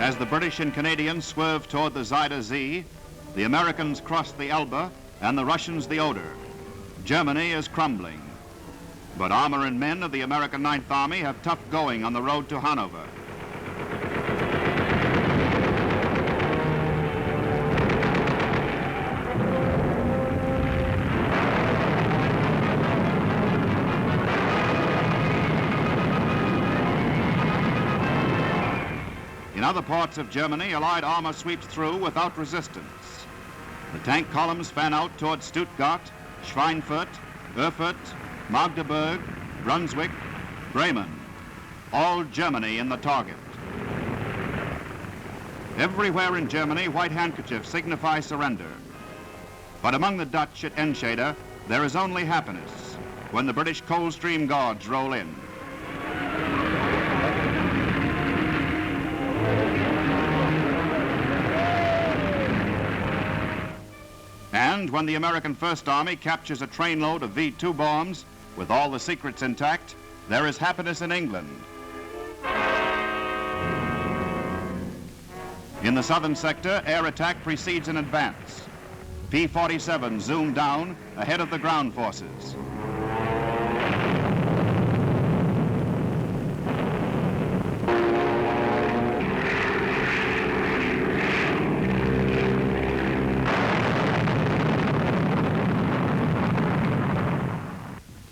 As the British and Canadians swerved toward the Zuyder Zee, the Americans crossed the Elbe and the Russians the Oder. Germany is crumbling. But armor and men of the American Ninth Army have tough going on the road to Hanover. In other parts of Germany, Allied armor sweeps through without resistance. The tank columns fan out toward Stuttgart, Schweinfurt, Erfurt, Magdeburg, Brunswick, Bremen. All Germany in the target. Everywhere in Germany, white handkerchiefs signify surrender. But among the Dutch at Enschede, there is only happiness when the British Coldstream Guards roll in. And when the American First Army captures a trainload of V-2 bombs with all the secrets intact, there is happiness in England. In the southern sector, air attack precedes an advance. P-47 zoom down ahead of the ground forces.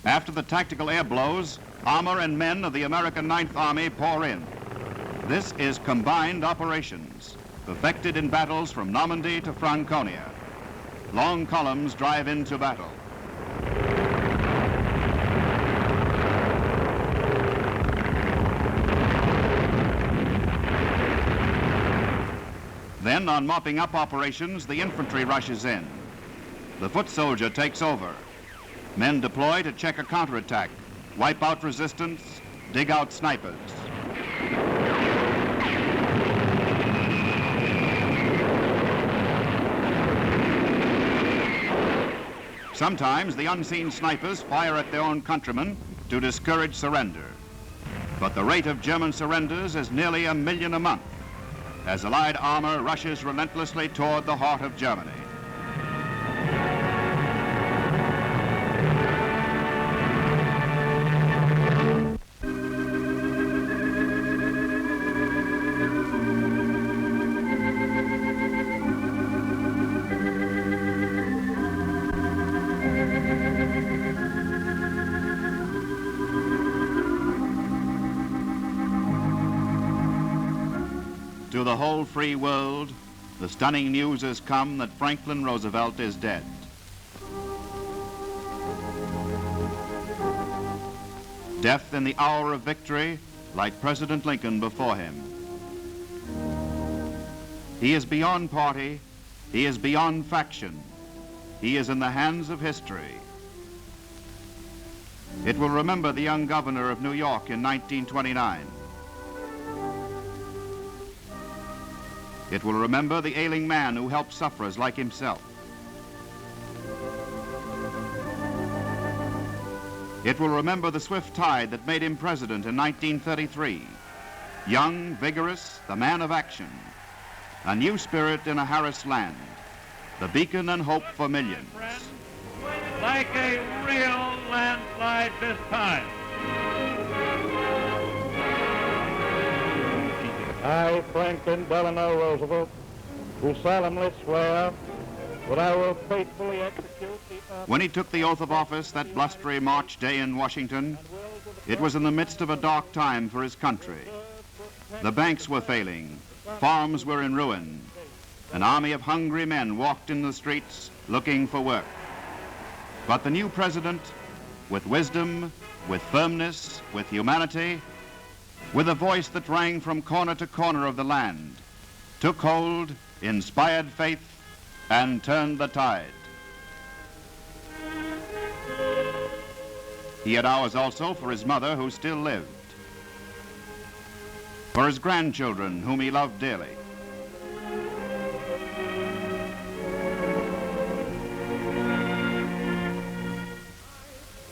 After the tactical air blows, armor and men of the American Ninth Army pour in. This is combined operations, perfected in battles from Normandy to Franconia. Long columns drive into battle. Then, on mopping up operations, the infantry rushes in. The foot soldier takes over. Men deploy to check a counterattack, wipe out resistance, dig out snipers. Sometimes the unseen snipers fire at their own countrymen to discourage surrender. But the rate of German surrenders is nearly 1 million a month as Allied armor rushes relentlessly toward the heart of Germany. To the whole free world, the stunning news has come that Franklin Roosevelt is dead. Death in the hour of victory, like President Lincoln before him. He is beyond party, he is beyond faction, he is in the hands of history. It will remember the young governor of New York in 1929. It will remember the ailing man who helped sufferers like himself. It will remember the swift tide that made him president in 1933. Young, vigorous, the man of action. A new spirit in a harassed land. The beacon and hope for millions. Like a real landslide this time. I, Franklin Delano Roosevelt, do solemnly swear that I will faithfully execute the... When he took the oath of office that blustery March day in Washington, it was in the midst of a dark time for his country. The banks were failing, farms were in ruin. An army of hungry men walked in the streets looking for work. But the new president, with wisdom, with firmness, with humanity, with a voice that rang from corner to corner of the land, took hold, inspired faith, and turned the tide. He had hours also for his mother, who still lived, for his grandchildren, whom he loved dearly.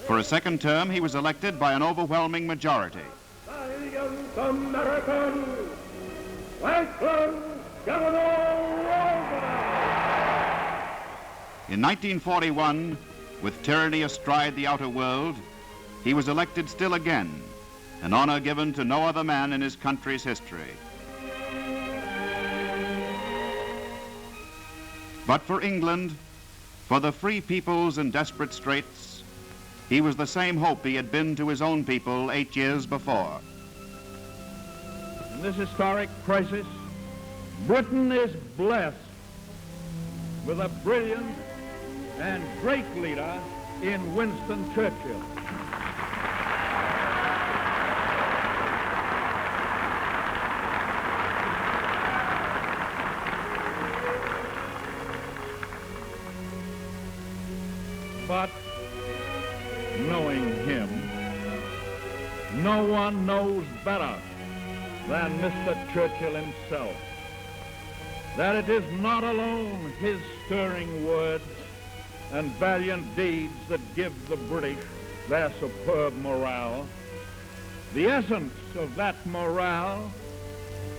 For a second term, he was elected by an overwhelming majority. American, Welcome, Governor Roosevelt! In 1941, with tyranny astride the outer world, he was elected still again, an honor given to no other man in his country's history. But for England, for the free peoples in desperate straits, he was the same hope he had been to his own people 8 years before. In this historic crisis, Britain is blessed with a brilliant and great leader in Winston Churchill. But knowing him, no one knows better than Mr. Churchill himself that it is not alone his stirring words and valiant deeds that give the British their superb morale. The essence of that morale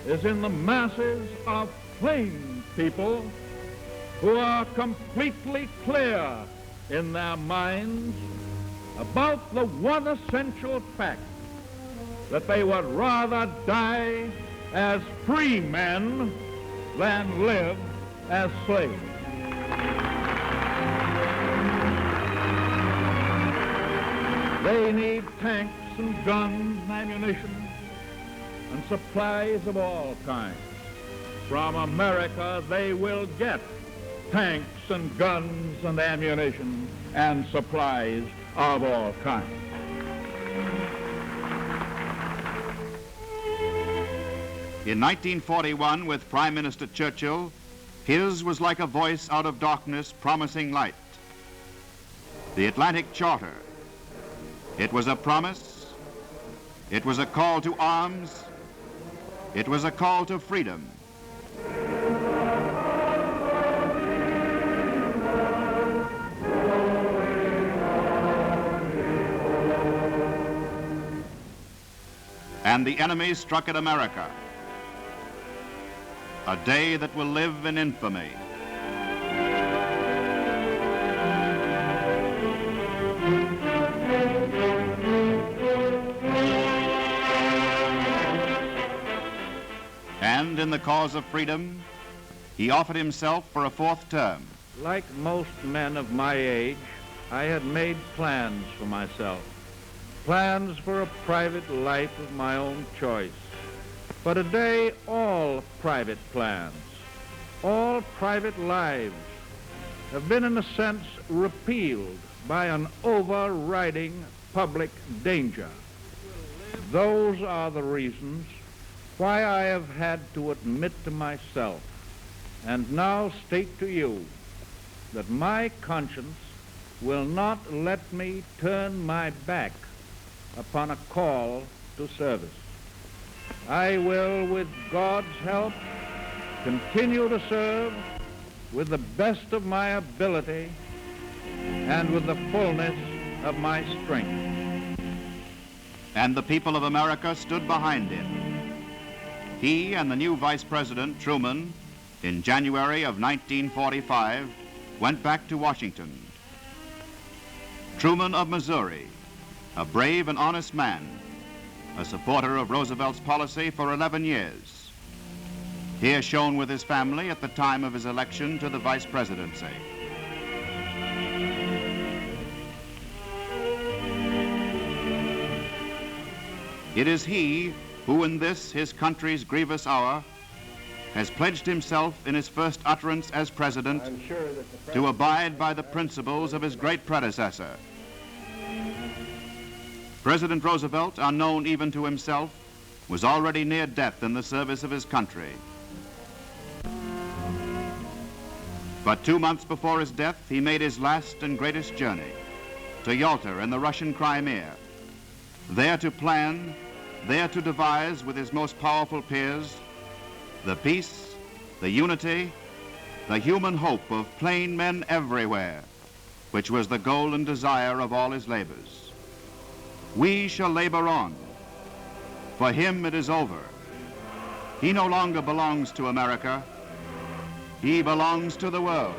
is in the masses of plain people who are completely clear in their minds about the one essential fact that they would rather die as free men than live as slaves. They need tanks and guns and ammunition and supplies of all kinds. From America they will get tanks and guns and ammunition and supplies of all kinds. In 1941, with Prime Minister Churchill, his was like a voice out of darkness promising light. The Atlantic Charter. It was a promise. It was a call to arms. It was a call to freedom. And the enemy struck at America. A day that will live in infamy. And in the cause of freedom, he offered himself for a fourth term. Like most men of my age, I had made plans for myself. Plans for a private life of my own choice. But today, all private plans, all private lives have been in a sense repealed by an overriding public danger. Those are the reasons why I have had to admit to myself and now state to you that my conscience will not let me turn my back upon a call to service. I will, with God's help, continue to serve with the best of my ability and with the fullness of my strength. And the people of America stood behind him. He and the new Vice President, Truman, in January of 1945, went back to Washington. Truman of Missouri, a brave and honest man, a supporter of Roosevelt's policy for 11 years. Here shown with his family at the time of his election to the vice presidency. It is he who in this, his country's grievous hour, has pledged himself in his first utterance as president to abide by the principles of his great predecessor. President Roosevelt, unknown even to himself, was already near death in the service of his country. But 2 months before his death, he made his last and greatest journey to Yalta in the Russian Crimea, there to plan, there to devise with his most powerful peers the peace, the unity, the human hope of plain men everywhere, which was the goal and desire of all his labors. We shall labor on. For him it is over. He no longer belongs to America. He belongs to the world.